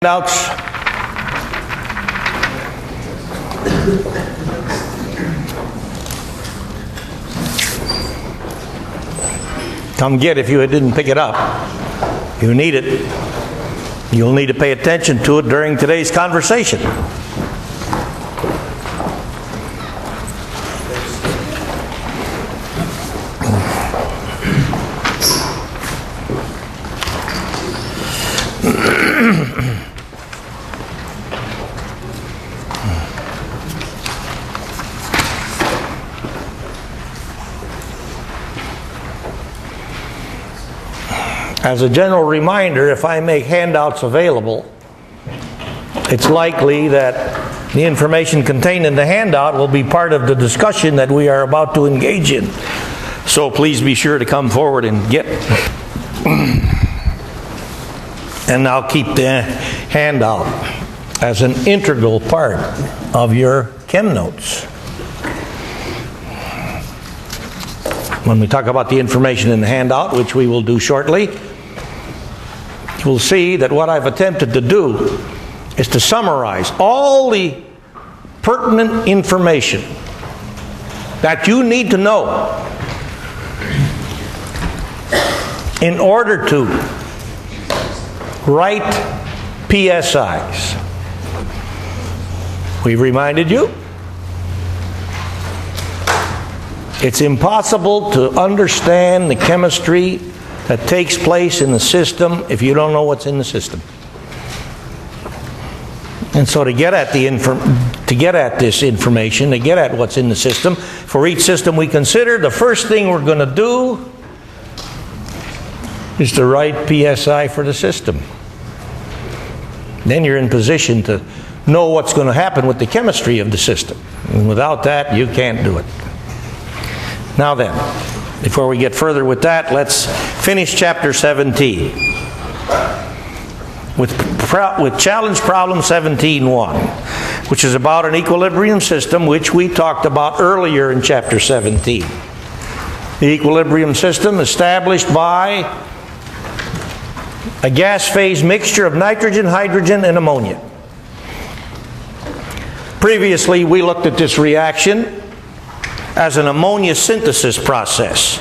Ouch. Come get it if you didn't pick it up. You need it. You'll need to pay attention to it during today's conversation. As a general reminder, if I make handouts available, it's likely that the information contained in the handout will be part of the discussion that we are about to engage in. So please be sure to come forward and get it. And I'll keep the handout as an integral part of your chem notes. When we talk about the information in the handout, which we will do shortly, you'll see that what I've attempted to do is to summarize all the pertinent information that you need to know in order to write PSIs. We've reminded you it's impossible to understand the chemistry that takes place in the system if you don't know what's in the system. And so to get at this information, to get at what's in the system, for each system we consider, the first thing we're going to do is to write PSI for the system. Then you're in position to know what's going to happen with the chemistry of the system. And without that, you can't do it. Now then, before we get further with that, let's finish chapter 17 with challenge problem 17.1, which is about an equilibrium system, which we talked about earlier in chapter 17. The equilibrium system established by a gas phase mixture of nitrogen, hydrogen, and ammonia. Previously, we looked at this reaction as an ammonia synthesis process.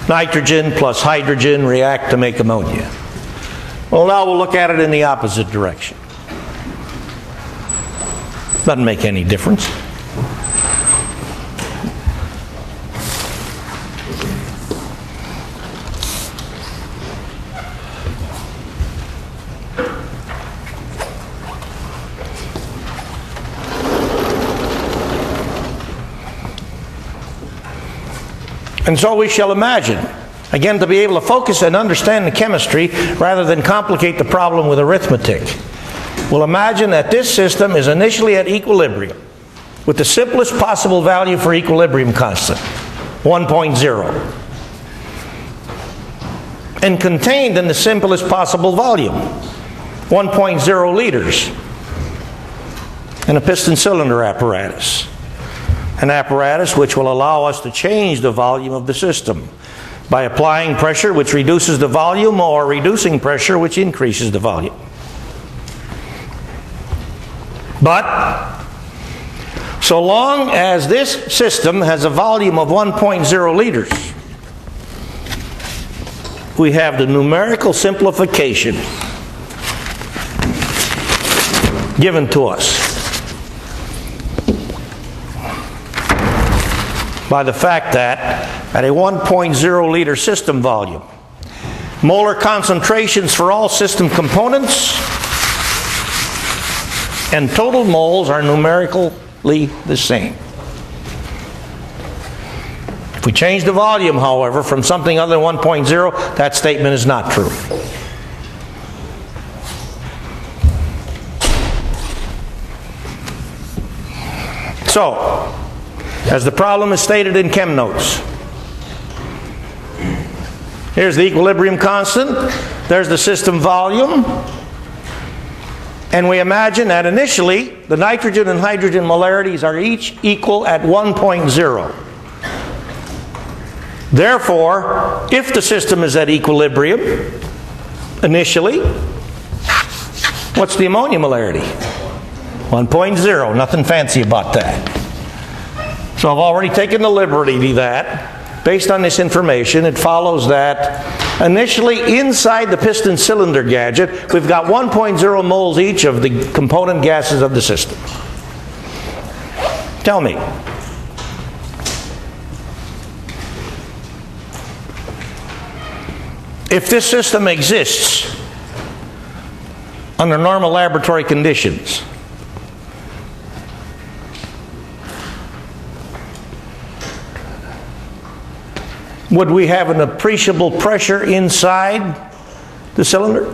Nitrogen plus hydrogen react to make ammonia. Well, now we'll look at it in the opposite direction. Doesn't make any difference. And so we shall imagine, again, to be able to focus and understand the chemistry rather than complicate the problem with arithmetic. We'll imagine that this system is initially at equilibrium with the simplest possible value for equilibrium constant, 1.0, and contained in the simplest possible volume, 1.0 liters, in a piston cylinder apparatus. An apparatus which will allow us to change the volume of the system by applying pressure which reduces the volume or reducing pressure which increases the volume. But so long as this system has a volume of 1.0 liters, we have the numerical simplification given to us by the fact that at a 1.0 liter system volume, molar concentrations for all system components and total moles are numerically the same. If we change the volume, however, from something other than 1.0, that statement is not true. So, as the problem is stated in Chem Notes, here's the equilibrium constant, there's the system volume, and we imagine that initially the nitrogen and hydrogen molarities are each equal at 1.0. Therefore, if the system is at equilibrium initially, What's the ammonia molarity? 1.0. Nothing fancy about that. So I've already taken the liberty to that. Based on this information, it follows that initially inside the piston cylinder gadget, we've got 1.0 moles each of the component gases of the system. Tell me, if this system exists under normal laboratory conditions, would we have an appreciable pressure inside the cylinder?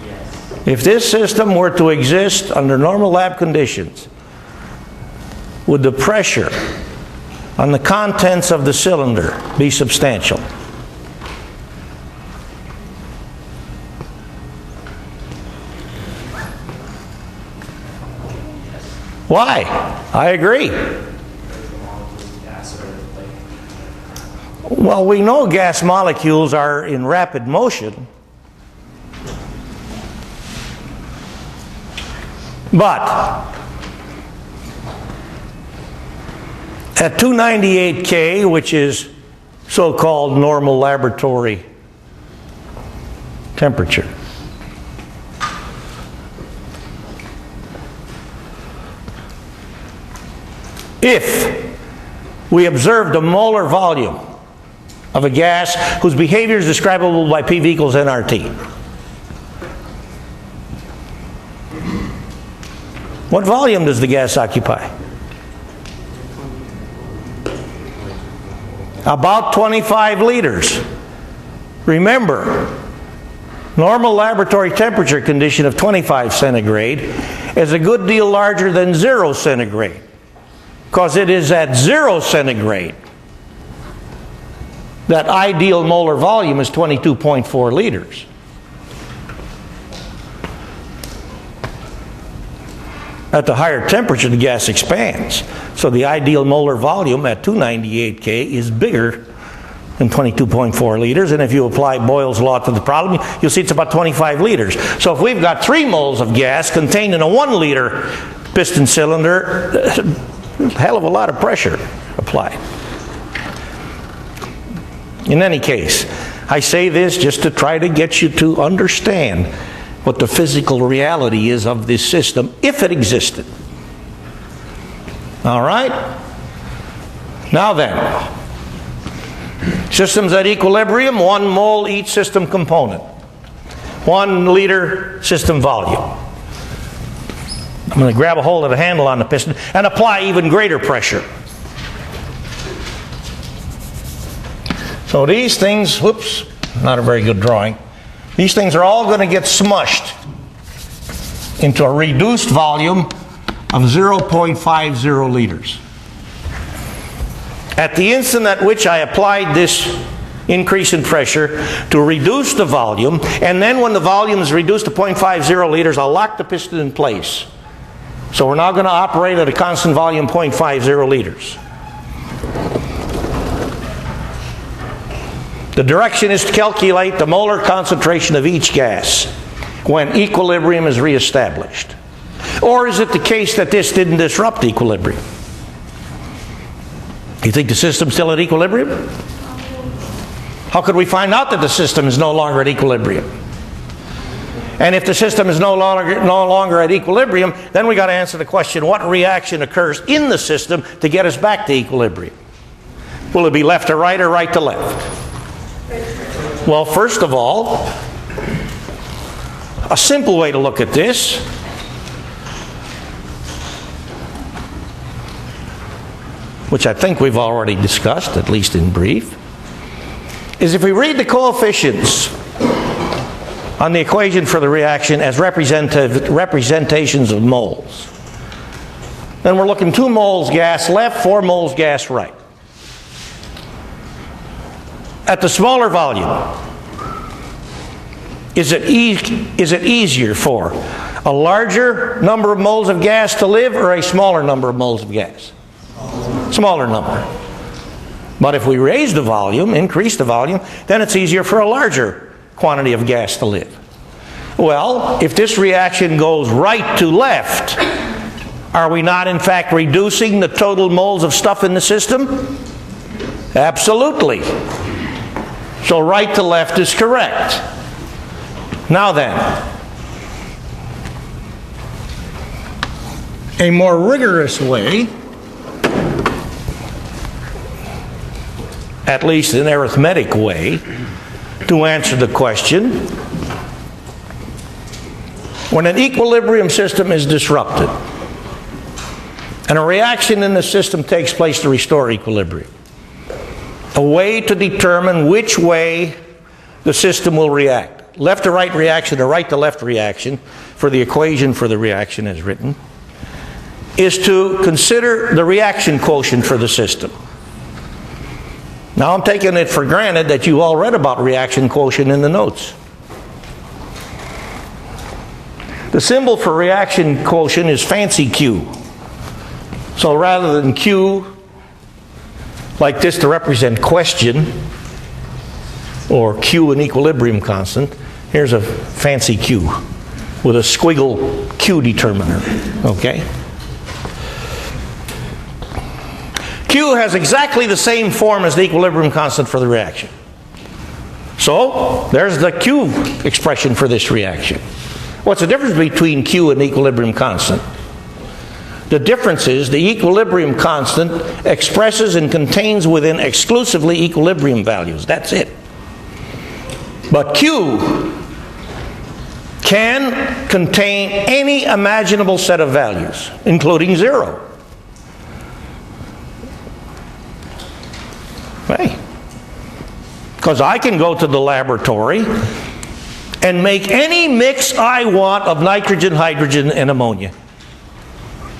Yes. If this system were to exist under normal lab conditions, would the pressure on the contents of the cylinder be substantial? Why? I agree. Well, we know gas molecules are in rapid motion, but at 298 K, which is so-called normal laboratory temperature, if we observed a molar volume of a gas whose behavior is describable by PV equals nRT, what volume does the gas occupy? About 25 liters. Remember, normal laboratory temperature condition of 25 centigrade is a good deal larger than 0 centigrade, because it is at 0 centigrade that ideal molar volume is 22.4 liters. At the higher temperature, the gas expands. So the ideal molar volume at 298 K is bigger than 22.4 liters. And if you apply Boyle's law to the problem, you'll see it's about 25 liters. So if we've got 3 moles of gas contained in a 1 liter piston cylinder, a hell of a lot of pressure applied. In any case, I say this just to try to get you to understand what the physical reality is of this system, if it existed. All right? Now then, systems at equilibrium, 1 mole each system component. 1 liter system volume. I'm going to grab a hold of the handle on the piston and apply even greater pressure. So these things, whoops, not a very good drawing. These things are all going to get smushed into a reduced volume of 0.50 liters. At the instant at which I applied this increase in pressure to reduce the volume, and then when the volume is reduced to 0.50 liters, I'll lock the piston in place. So we're now going to operate at a constant volume 0.50 liters. The direction is to calculate the molar concentration of each gas when equilibrium is reestablished. Or is it the case that this didn't disrupt equilibrium? You think the system's still at equilibrium? How could we find out that the system is no longer at equilibrium? And if the system is no longer at equilibrium, then we got to answer the question, what reaction occurs in the system to get us back to equilibrium? Will it be left to right or right to left? Well, first of all, a simple way to look at this which I think we've already discussed, at least in brief, is if we read the coefficients on the equation for the reaction as representations of moles, then we're looking 2 moles gas left, 4 moles gas right. At the smaller volume, is it easier for a larger number of moles of gas to live or a smaller number of moles of gas? Smaller number. But if we raise the volume, increase the volume, then it's easier for a larger quantity of gas to live. Well, if this reaction goes right to left, are we not in fact reducing the total moles of stuff in the system? Absolutely. So right to left is correct. Now then, a more rigorous way, at least an arithmetic way, to answer the question: when an equilibrium system is disrupted and a reaction in the system takes place to restore equilibrium, a way to determine which way the system will react, left to right reaction or right to left reaction, for the equation for the reaction as written, is to consider the reaction quotient for the system. Now I'm taking it for granted that you all read about reaction quotient in the notes. The symbol for reaction quotient is fancy Q. So rather than Q like this to represent question, or Q an equilibrium constant, here's a fancy Q with a squiggle Q determiner. Okay? Q has exactly the same form as the equilibrium constant for the reaction. So there's the Q expression for this reaction. What's the difference between Q and the equilibrium constant? The difference is the equilibrium constant expresses and contains within exclusively equilibrium values. That's it. But Q can contain any imaginable set of values, including 0. Hey, because I can go to the laboratory and make any mix I want of nitrogen, hydrogen, and ammonia.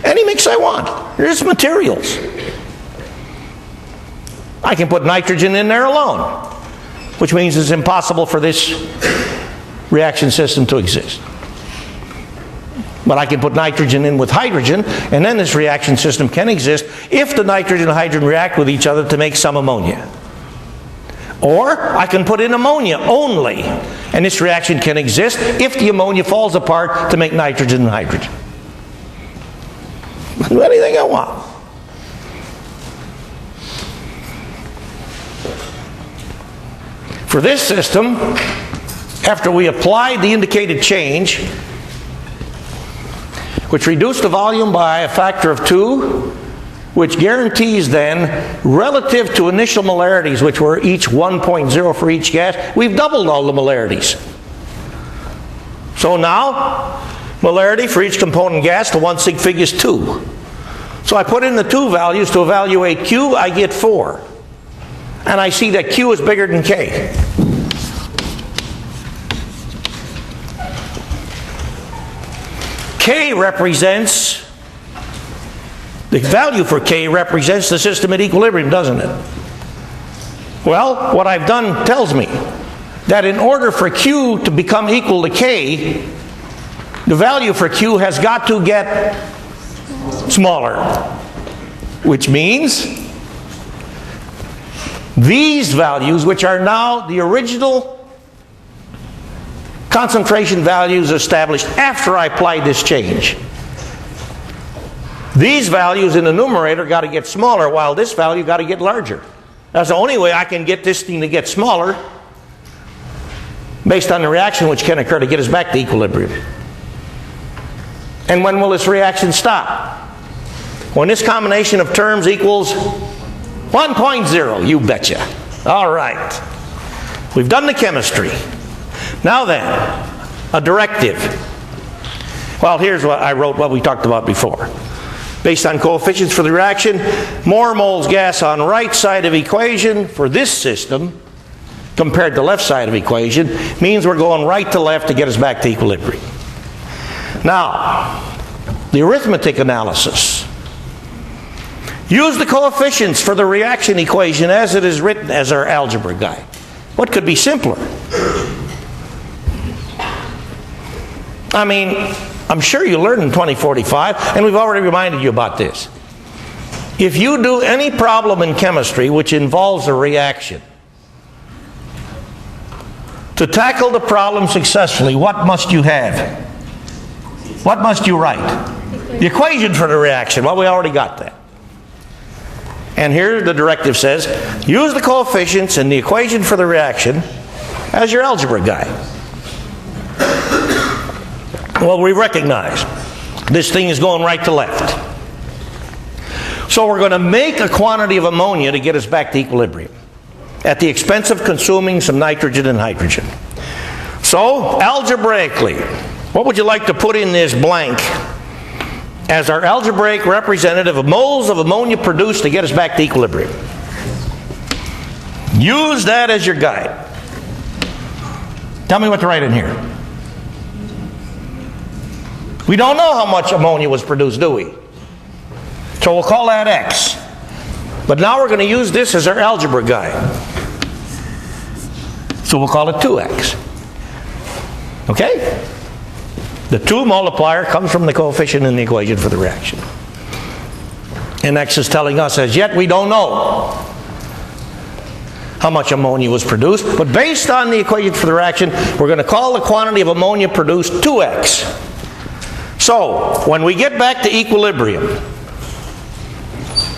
Any mix I want. There's materials. I can put nitrogen in there alone, which means it's impossible for this reaction system to exist. But I can put nitrogen in with hydrogen, and then this reaction system can exist if the nitrogen and hydrogen react with each other to make some ammonia. Or I can put in ammonia only, and this reaction can exist if the ammonia falls apart to make nitrogen and hydrogen. I can do anything I want. For this system, after we applied the indicated change, which reduced the volume by a factor of 2, which guarantees then, relative to initial molarities, which were each 1.0 for each gas, we've doubled all the molarities. So now, molarity for each component gas to 1 sig fig is 2. So I put in the 2 values to evaluate Q, I get 4. And I see that Q is bigger than K. K represents, the value for K represents the system at equilibrium, doesn't it? Well, what I've done tells me that in order for Q to become equal to K, the value for Q has got to get smaller. Which means these values, which are now the original concentration values established after I applied this change, these values in the numerator got to get smaller, while this value got to get larger. That's the only way I can get this thing to get smaller, based on the reaction which can occur to get us back to equilibrium. And when will this reaction stop? When this combination of terms equals 1.0, you betcha. All right. We've done the chemistry. Now then, a directive. Well, here's what I wrote, what we talked about before. Based on coefficients for the reaction, more moles gas on right side of equation for this system compared to left side of equation means we're going right to left to get us back to equilibrium. Now, the arithmetic analysis. Use the coefficients for the reaction equation as it is written as our algebra guide. What could be simpler? I mean, I'm sure you learned in 2045, and we've already reminded you about this. If you do any problem in chemistry which involves a reaction, To tackle the problem successfully, what must you have? What must you write? The equation for the reaction. Well, we already got that. And here the directive says, use the coefficients in the equation for the reaction as your algebra guide. Well, we recognize this thing is going right to left. So we're going to make a quantity of ammonia to get us back to equilibrium at the expense of consuming some nitrogen and hydrogen. So, algebraically, what would you like to put in this blank as our algebraic representative of moles of ammonia produced to get us back to equilibrium? Use that as your guide. Tell me what to write in here. We don't know how much ammonia was produced, do we? So we'll call that X. But now we're going to use this as our algebra guide. So we'll call it 2X. Okay? The 2 multiplier comes from the coefficient in the equation for the reaction. And X is telling us, as yet we don't know how much ammonia was produced, but based on the equation for the reaction, we're going to call the quantity of ammonia produced 2X. So, when we get back to equilibrium,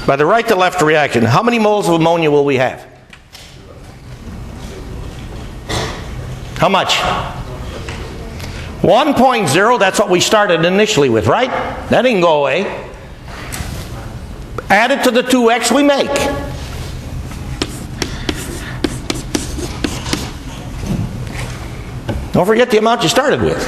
by the right to left reaction, how many moles of ammonia will we have? How much? 1.0, that's what we started initially with, right? That didn't go away. Add it to the 2X we make. Don't forget the amount you started with.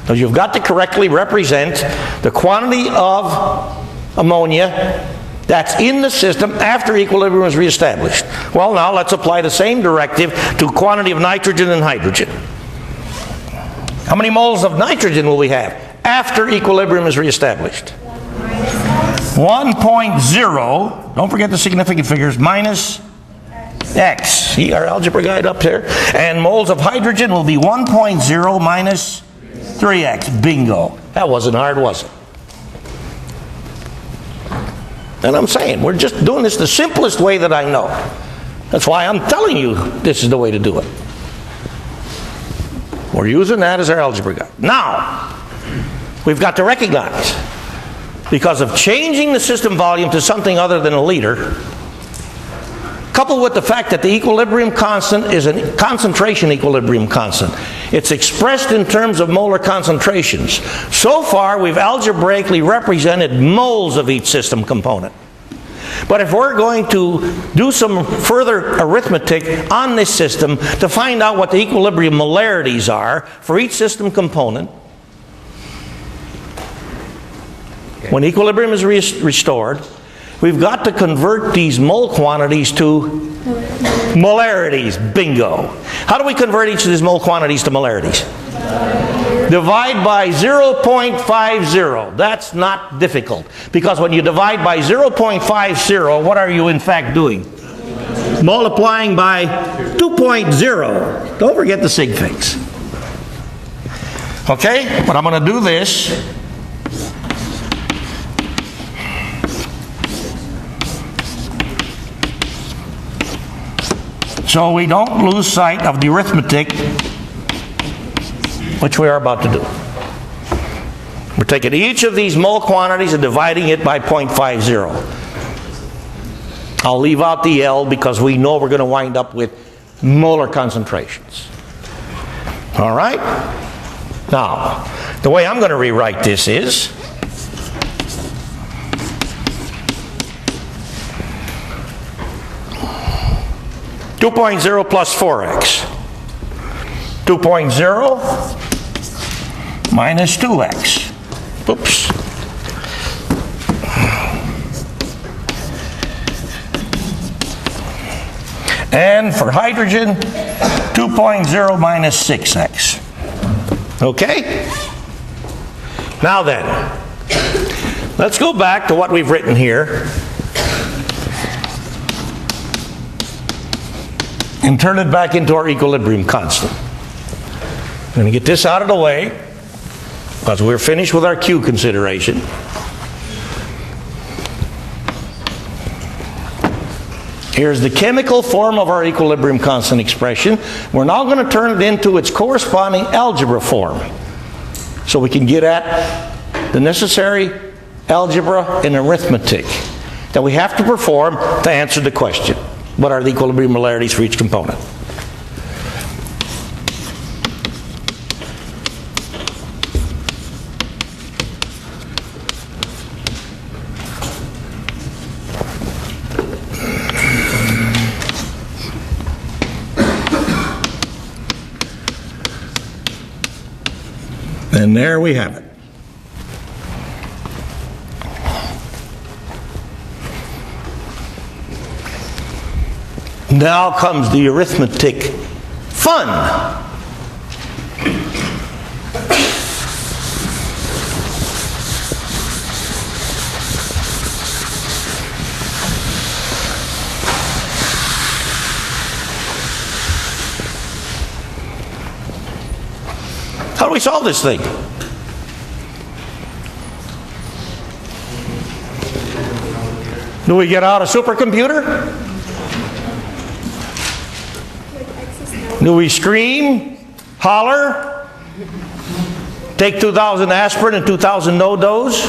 Because you've got to correctly represent the quantity of ammonia that's in the system after equilibrium is reestablished. Well, now let's apply the same directive to quantity of nitrogen and hydrogen. How many moles of nitrogen will we have after equilibrium is reestablished? 1.0, don't forget the significant figures, minus X. See our algebra guide up there? And moles of hydrogen will be 1.0 minus 3X. Bingo. That wasn't hard, was it? And I'm saying, we're just doing this the simplest way that I know. That's why I'm telling you this is the way to do it. We're using that as our algebra guide. Now, we've got to recognize, because of changing the system volume to something other than a liter, coupled with the fact that the equilibrium constant is a concentration equilibrium constant. It's expressed in terms of molar concentrations. So far, we've algebraically represented moles of each system component. But if we're going to do some further arithmetic on this system to find out what the equilibrium molarities are for each system component, when equilibrium is restored, we've got to convert these mole quantities to molarities. Bingo. How do we convert each of these mole quantities to molarities? Divide by 0.50. That's not difficult. Because when you divide by 0.50, what are you in fact doing? Multiplying by 2.0. Don't forget the sig figs. Okay? But I'm going to do this. So we don't lose sight of the arithmetic, which we are about to do. We're taking each of these mole quantities and dividing it by 0.50. I'll leave out the L because we know we're going to wind up with molar concentrations. All right? Now, the way I'm going to rewrite this is, (2.0 plus 4x). 2.0 minus 2x. Oops. And for hydrogen, 2.0 minus 6x. Okay? Now then, let's go back to what we've written here and turn it back into our equilibrium constant. I'm going to get this out of the way because we're finished with our Q consideration. Here's the chemical form of our equilibrium constant expression. We're now going to turn it into its corresponding algebra form, so we can get at the necessary algebra and arithmetic that we have to perform to answer the question. What are the equilibrium polarities for each component? And there we have it. Now comes the arithmetic fun. How do we solve this thing? Do we get out a supercomputer? Do we scream, holler, take 2,000 aspirin and 2,000 no-dos,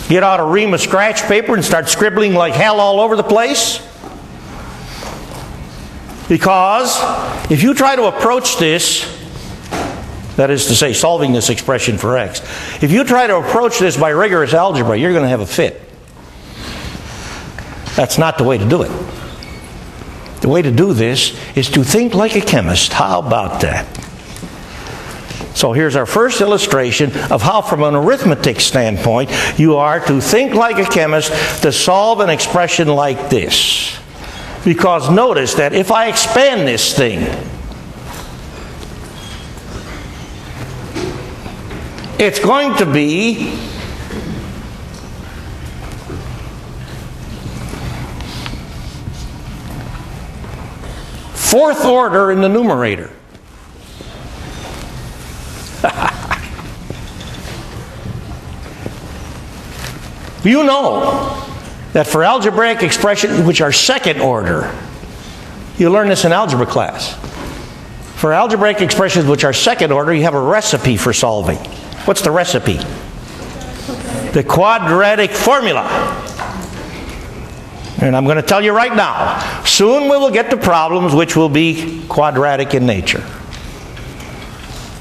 get out a ream of scratch paper and start scribbling like hell all over the place? Because if you try to approach this, that is to say, solving this expression for x, if you try to approach this by rigorous algebra, you're going to have a fit. That's not the way to do it. The way to do this is to think like a chemist. How about that? So here's our first illustration of how, from an arithmetic standpoint, you are to think like a chemist to solve an expression like this. Because notice that if I expand this thing, it's going to be fourth order in the numerator. You know that for algebraic expressions which are second order, you learn this in algebra class. For algebraic expressions which are second order, you have a recipe for solving. What's the recipe? The quadratic formula. And I'm going to tell you right now, soon we will get to problems which will be quadratic in nature.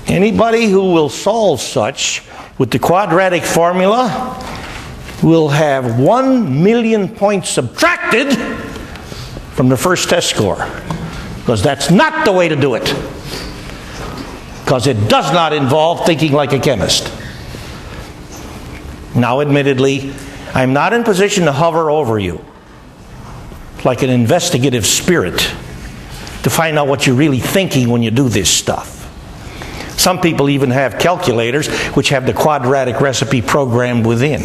Anybody who will solve such with the quadratic formula will have 1,000,000 points subtracted from the first test score. Because that's not the way to do it. Because it does not involve thinking like a chemist. Now, admittedly, I'm not in position to hover over you like an investigative spirit to find out what you're really thinking when you do this stuff. Some people even have calculators which have the quadratic recipe programmed within.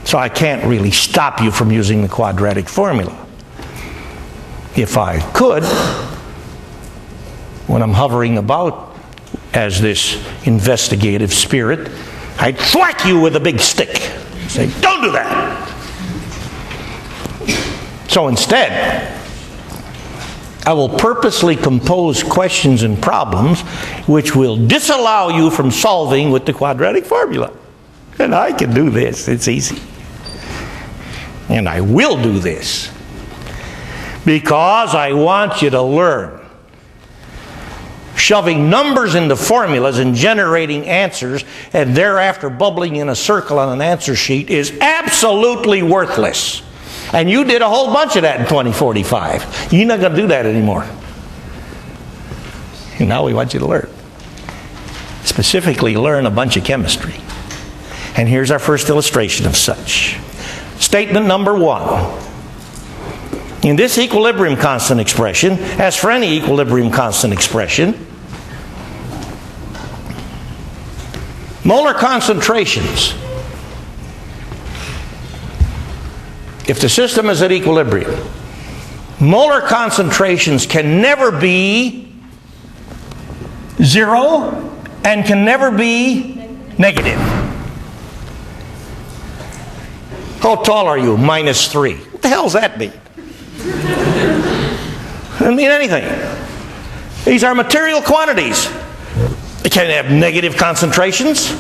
So I can't really stop you from using the quadratic formula. If I could, when I'm hovering about as this investigative spirit, I'd thwack you with a big stick. Say, don't do that. So instead, I will purposely compose questions and problems which will disallow you from solving with the quadratic formula. And I can do this. It's easy. And I will do this. Because I want you to learn. Shoving numbers into formulas and generating answers and thereafter bubbling in a circle on an answer sheet is absolutely worthless. And you did a whole bunch of that in 2045. You're not going to do that anymore. And now we want you to learn. Specifically, learn a bunch of chemistry. And here's our first illustration of such. Statement number 1. In this equilibrium constant expression, as for any equilibrium constant expression, molar concentrations, if the system is at equilibrium, molar concentrations can never be 0 and can never be negative. How tall are you? -3. What the hell's that mean? Doesn't mean anything. These are material quantities. They can have negative concentrations.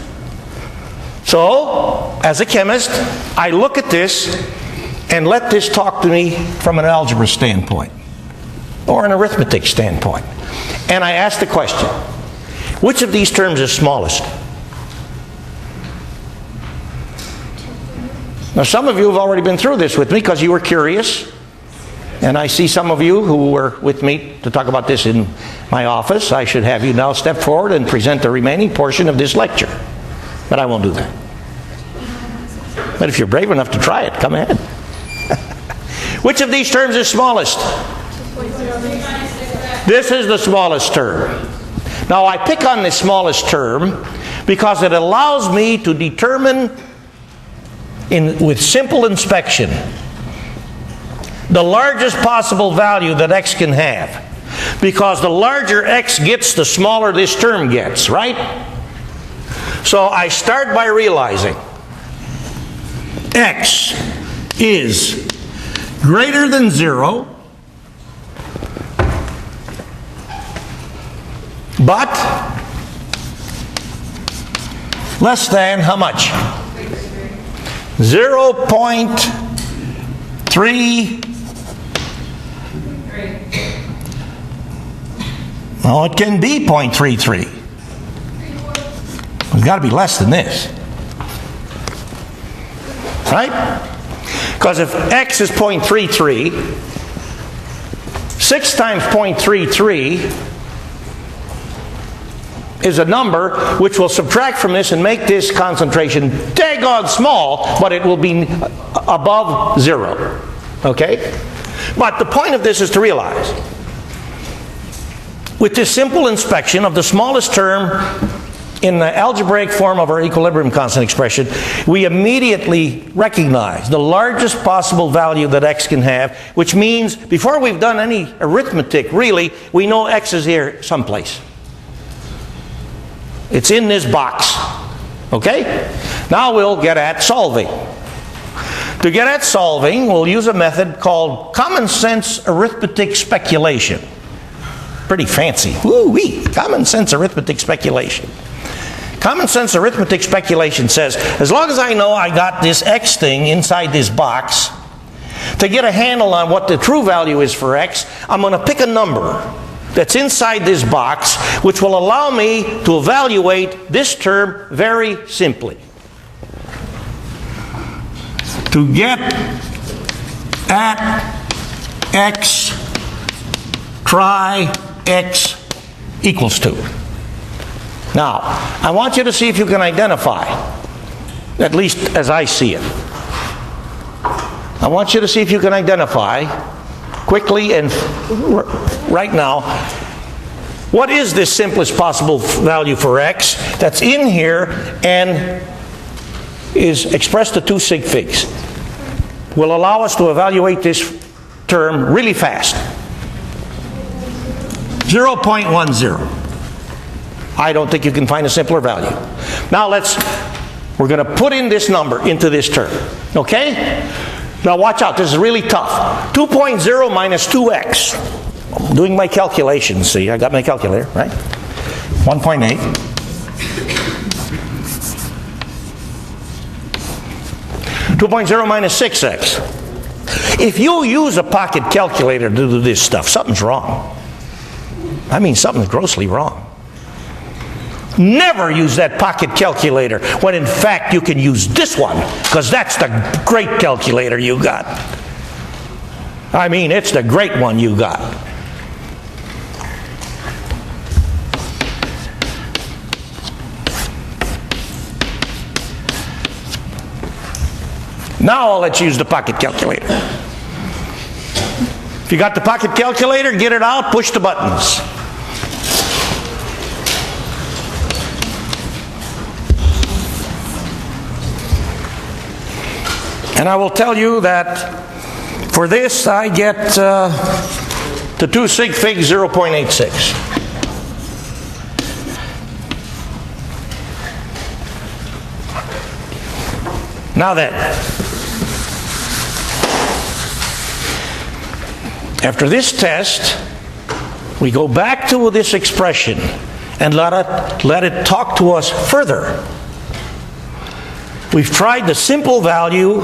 So, as a chemist, I look at this and let this talk to me from an algebra standpoint or an arithmetic standpoint. And I ask the question, which of these terms is smallest? Now, some of you have already been through this with me because you were curious. And I see some of you who were with me to talk about this in my office. I should have you now step forward and present the remaining portion of this lecture. But I won't do that. But if you're brave enough to try it, come ahead. Which of these terms is smallest? This is the smallest term. Now, I pick on the smallest term because it allows me to determine with simple inspection the largest possible value that x can have. Because the larger x gets, the smaller this term gets, right? So I start by realizing x is greater than 0, but less than how much? 0.3. Well, it can be 0.33. It's got to be less than this. Right? Because if x is 0.33, 6 times 0.33 is a number which will subtract from this and make this concentration daggone small, but it will be above 0. Okay? But the point of this is to realize, with this simple inspection of the smallest term in the algebraic form of our equilibrium constant expression, we immediately recognize the largest possible value that x can have, which means before we've done any arithmetic, really, we know x is here someplace. It's in this box. Okay? Now we'll get at solving. To get at solving, we'll use a method called common sense arithmetic speculation. Pretty fancy. Woo-wee. Common sense arithmetic speculation. Common sense arithmetic speculation says, as long as I know I got this x thing inside this box, to get a handle on what the true value is for x, I'm going to pick a number that's inside this box, which will allow me to evaluate this term very simply. To get at x, try x equals 2. Now, I want you to see if you can identify, at least as I see it. I want you to see if you can identify quickly and right now, what is this simplest possible value for x that's in here and is expressed to 2 sig figs? Will allow us to evaluate this term really fast. 0.10. I don't think you can find a simpler value. Now we're going to put in this number into this term. Okay? Now watch out, this is really tough. 2.0 minus 2x. I'm doing my calculations, see, I got my calculator, right? 1.8. 2.0 minus 6x. If you use a pocket calculator to do this stuff, something's wrong. I mean, something's grossly wrong. Never use that pocket calculator when in fact you can use this one, because that's the great calculator you got. I mean, it's the great one you got. Now let's use the pocket calculator. If you got the pocket calculator, get it out, push the buttons. And I will tell you that for this I get the 2 sig figs 0.86. Now then, After this test, we go back to this expression and let it talk to us further. We've tried the simple value,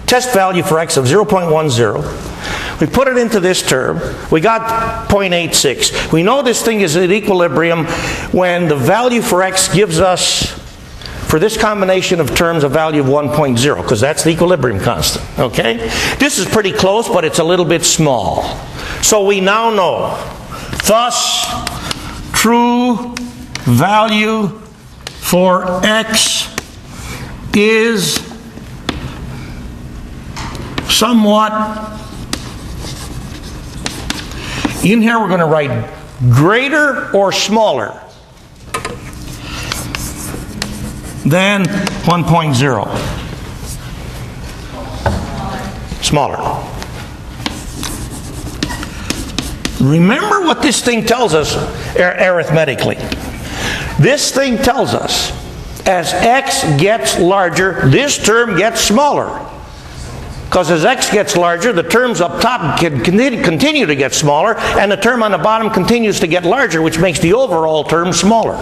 test value for x of 0.10. We put it into this term. We got 0.86. We know this thing is at equilibrium when the value for x gives us, for this combination of terms, a value of 1.0, because that's the equilibrium constant. Okay? This is pretty close, but it's a little bit small. So we now know. Thus, true value for x is somewhat, in here we're going to write greater or smaller than 1.0. Smaller. Remember what this thing tells us arithmetically. This thing tells us as x gets larger, this term gets smaller. Because as x gets larger, the terms up top can continue to get smaller, and the term on the bottom continues to get larger, which makes the overall term smaller.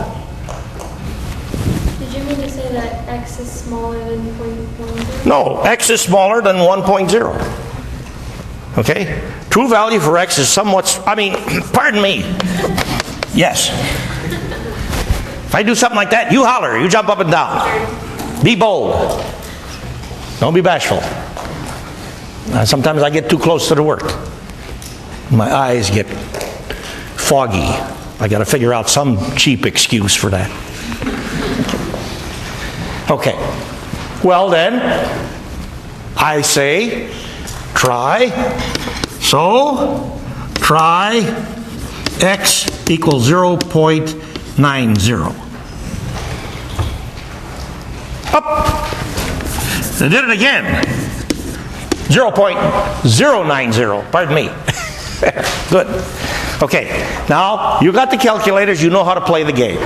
Did you mean to say that x is smaller than 0.10? No, x is smaller than 1.0. Okay? True value for x is somewhat, pardon me. Yes. If I do something like that, you holler, you jump up and down. Be bold. Don't be bashful. Sometimes I get too close to the work. My eyes get foggy. I got to figure out some cheap excuse for that. Okay. Well then, I say, try. So, try x equals 0.90. Up. I did it again. 0.090. Pardon me. Good. Okay. Now, you got the calculators. You know how to play the game.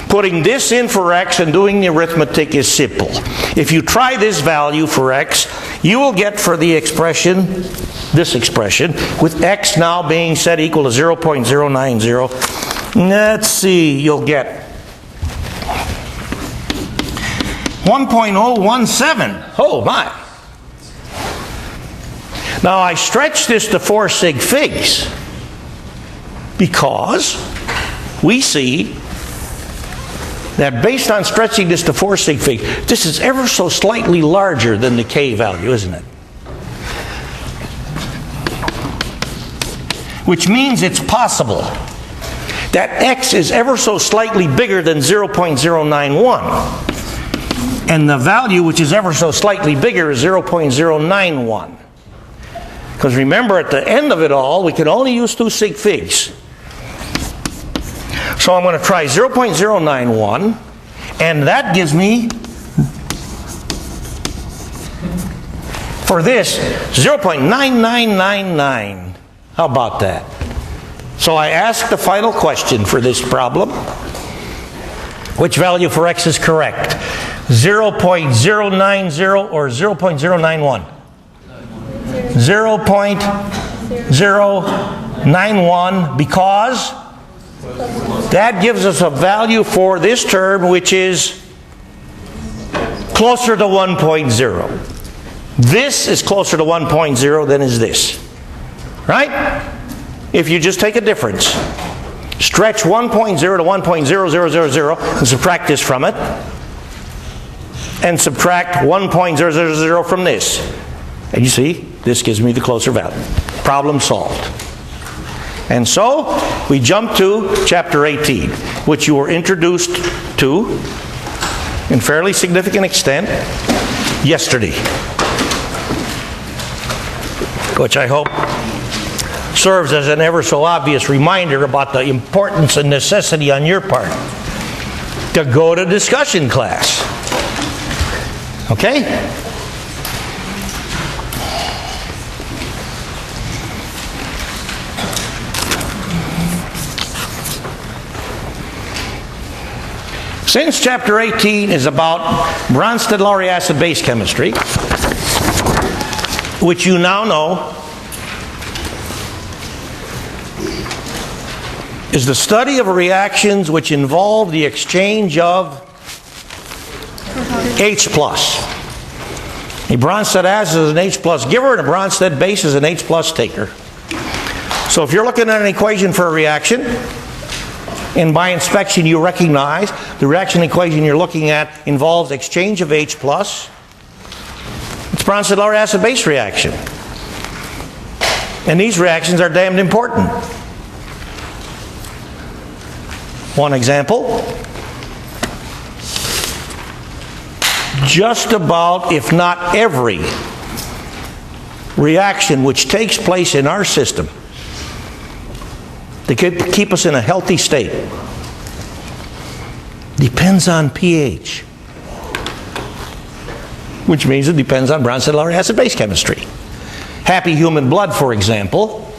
Putting this in for x and doing the arithmetic is simple. If you try this value for x, you will get for the expression, this expression, with x now being set equal to 0.090. Let's see, you'll get 1.017. Oh my. Now I stretch this to 4 sig figs because we see that based on stretching this to 4 sig figs, this is ever so slightly larger than the k value, isn't it? Which means it's possible that x is ever so slightly bigger than 0.091. And the value which is ever so slightly bigger is 0.091. Because remember, at the end of it all, we can only use 2 sig figs. So I'm going to try 0.091, and that gives me, for this, 0.9999. How about that? So I ask the final question for this problem. Which value for x is correct? 0.090 or 0.091? 0.091, because that gives us a value for this term which is closer to 1.0. This is closer to 1.0 than is this. Right? If you just take a difference, stretch 1.0 to 1.0000 and subtract this from it, and subtract 1.000 from this. And you see, this gives me the closer value. Problem solved. And so, we jump to chapter 18, which you were introduced to, in fairly significant extent, yesterday. Which I hope serves as an ever so obvious reminder about the importance and necessity on your part to go to discussion class. Okay? Since chapter 18 is about Bronsted-Lowry acid-base chemistry, which you now know is the study of reactions which involve the exchange of H plus. A Bronsted acid is an H plus giver, and a Bronsted base is an H plus taker. So if you're looking at an equation for a reaction, and by inspection you recognize the reaction equation you're looking at involves exchange of H plus, it's Bronsted lauryl acid base reaction. And these reactions are damned important. One example. Just about, if not every, reaction which takes place in our system to keep us in a healthy state depends on pH, which means it depends on Bronsted lauryl acid base chemistry. Happy human blood, for example,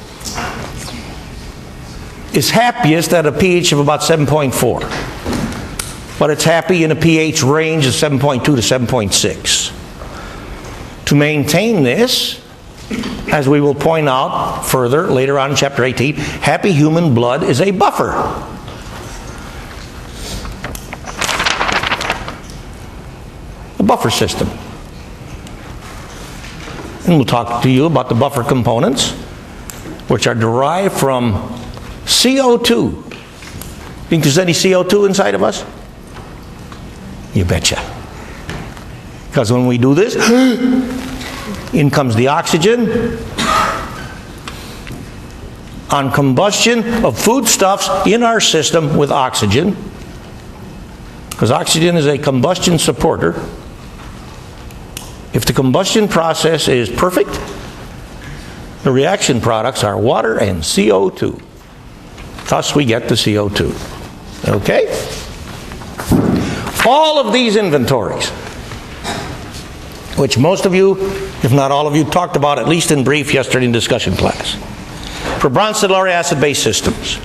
is happiest at a pH of about 7.4. But it's happy in a pH range of 7.2 to 7.6. To maintain this, as we will point out further later on in chapter 18, happy human blood is a buffer. A buffer system. And we'll talk to you about the buffer components, which are derived from CO2. Think there's any CO2 inside of us? You betcha. Because when we do this, in comes the oxygen. On combustion of foodstuffs in our system with oxygen, because oxygen is a combustion supporter. If the combustion process is perfect, the reaction products are water and CO2. Thus we get the CO2. Okay? All of these inventories, which most of you, if not all of you, talked about at least in brief yesterday in discussion class, for Bronsted lauryl acid base systems.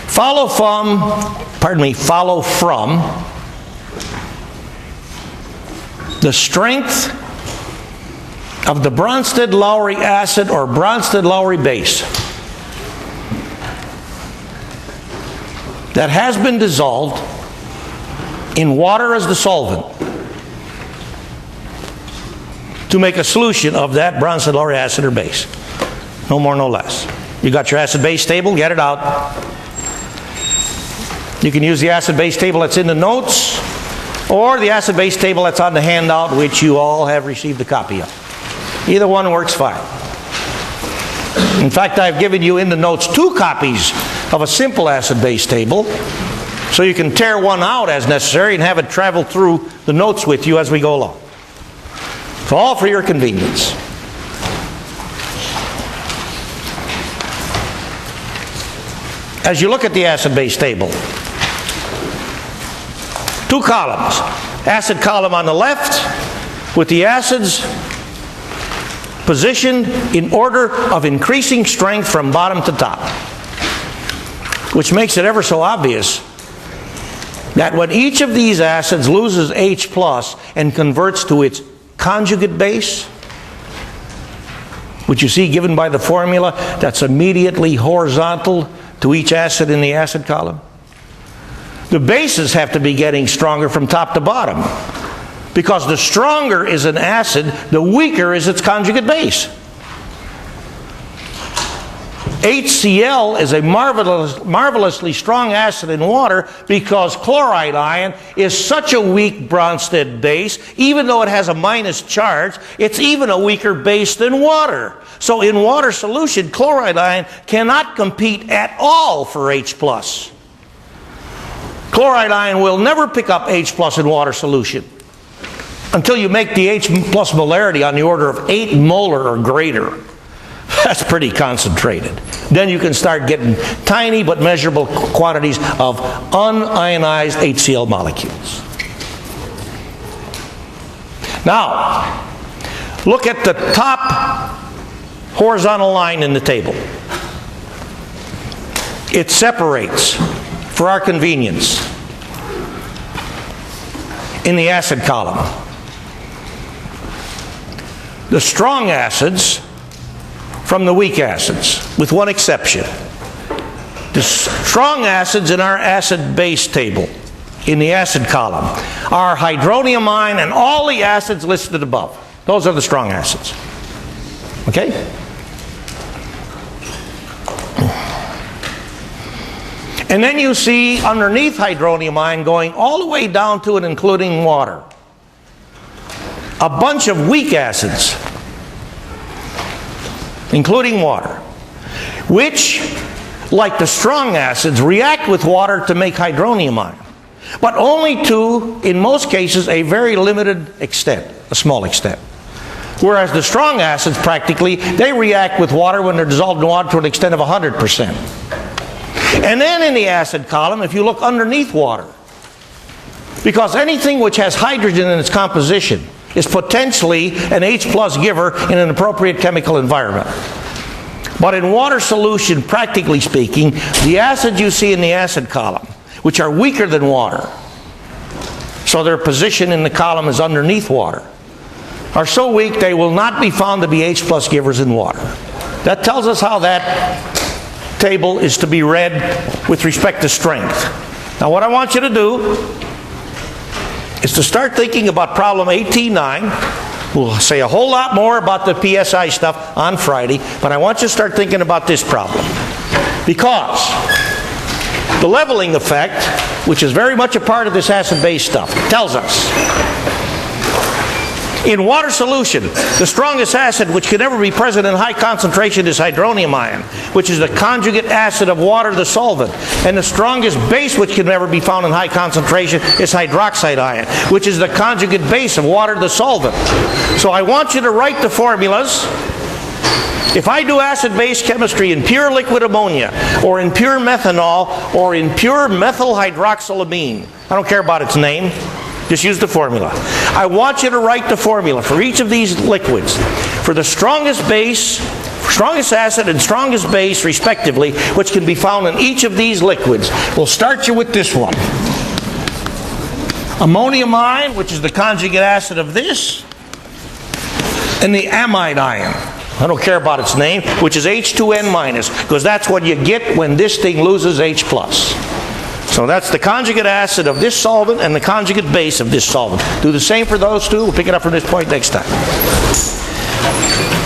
Follow from the strength of the Bronsted-Lowry acid or Bronsted-Lowry base that has been dissolved in water as the solvent to make a solution of that Bronsted-Lowry acid or base. No more, no less. You got your acid-base table, get it out. You can use the acid-base table that's in the notes or the acid-base table that's on the handout, which you all have received a copy of. Either one works fine. In fact, I've given you in the notes 2 copies of a simple acid-base table, so you can tear one out as necessary and have it travel through the notes with you as we go along. It's all for your convenience. As you look at the acid-base table, 2 columns. Acid column on the left with the acids positioned in order of increasing strength from bottom to top, which makes it ever so obvious that when each of these acids loses H plus and converts to its conjugate base, which you see given by the formula that's immediately horizontal to each acid in the acid column, the bases have to be getting stronger from top to bottom, because the stronger is an acid, the weaker is its conjugate base. HCl is a marvelously strong acid in water because chloride ion is such a weak Bronsted base. Even though it has a minus charge, it's even a weaker base than water. So in water solution, chloride ion cannot compete at all for H+. Chloride ion will never pick up H+ in water solution until you make the H+ molarity on the order of 8 molar or greater. That's pretty concentrated. Then you can start getting tiny but measurable quantities of unionized HCl molecules. Now, look at the top horizontal line in the table. It separates, for our convenience, in the acid column. The strong acids from the weak acids, with one exception. The strong acids in our acid-base table, in the acid column, are hydronium ion and all the acids listed above. Those are the strong acids. Okay? And then you see underneath hydronium ion going all the way down to and including water, a bunch of weak acids, including water, which, like the strong acids, react with water to make hydronium ion, but only to, in most cases, a very limited extent, a small extent. Whereas the strong acids, practically, they react with water when they're dissolved in water to an extent of 100%. And then in the acid column, if you look underneath water, because anything which has hydrogen in its composition is potentially an H+ giver in an appropriate chemical environment. But in water solution, practically speaking, the acids you see in the acid column, which are weaker than water, so their position in the column is underneath water, are so weak they will not be found to be H+ givers in water. That tells us how that table is to be read with respect to strength. Now what I want you to do is to start thinking about problem 18.9. We'll say a whole lot more about the PSI stuff on Friday, but I want you to start thinking about this problem. Because the leveling effect, which is very much a part of this acid-base stuff, tells us in water solution, the strongest acid which can ever be present in high concentration is hydronium ion, which is the conjugate acid of water, the solvent. And the strongest base which can ever be found in high concentration is hydroxide ion, which is the conjugate base of water, the solvent. So I want you to write the formulas. If I do acid-base chemistry in pure liquid ammonia, or in pure methanol, or in pure methyl hydroxylamine, I don't care about its name, just use the formula. I want you to write the formula for each of these liquids for the strongest base, strongest acid and strongest base respectively, which can be found in each of these liquids. We'll start you with this one. Ammonium ion, which is the conjugate acid of this, and the amide ion. I don't care about its name, which is H2N minus, because that's what you get when this thing loses H+. So that's the conjugate acid of this solvent and the conjugate base of this solvent. Do the same for those two. We'll pick it up from this point next time.